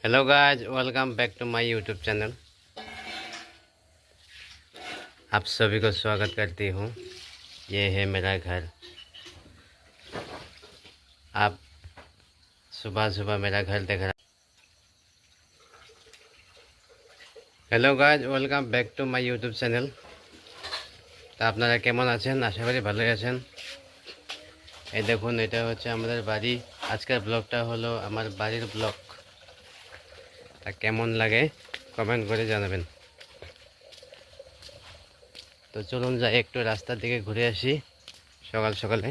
Hello guys, welcome back to my YouTube channel. आप सभी को स्वागत करती हूँ। ये है मेरा घर। आप सुबह सुबह मेरा घर देख रहा। Hello guys, welcome back to my YouTube channel. তো আপনারা কেমন আছেন? আশা করি ভালোই আছেন। এই দেখুন, এটা হচ্ছে আমাদের বাড়ি। আজকের ব্লগটা হলো আমার বাড়ির ব্লগ। তা কেমন লাগে কমেন্ট করে জানাবেন। তো চলুন যাই একটু রাস্তার দিকে ঘুরে আসি সকাল সকালে।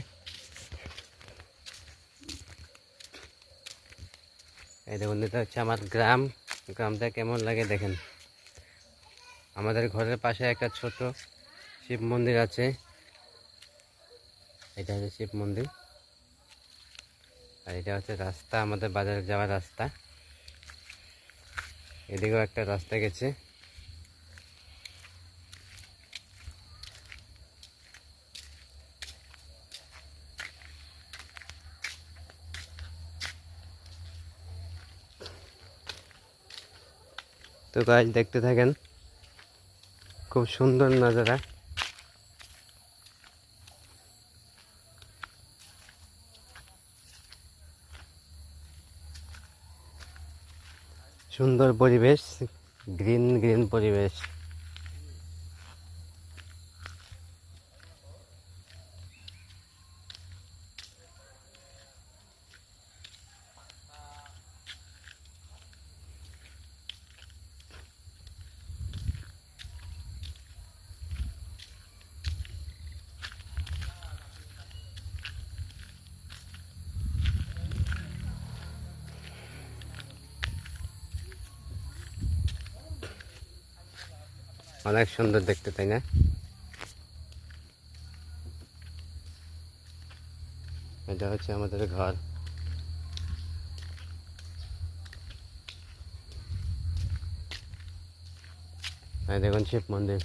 এই দেখুন, এটা হচ্ছে আমার গ্রামটা কেমন লাগে দেখেন। আমাদের ঘরের পাশে একটা ছোট শিব মন্দির আছে। এটা হচ্ছে শিব মন্দির, আর এটা হচ্ছে রাস্তা, আমাদের বাজারে যাওয়ার রাস্তা। এদিকেও একটা রাস্তা গেছে। তো গাছ দেখতে থাকেন, খুব সুন্দর নজারা। সুন্দর পরিবেশ, গ্রিন গ্রিন পরিবেশ। অনেক সুন্দর দেখতে, তাই না? এটা হচ্ছে আমাদের ঘর। দেখুন শিব মন্দির।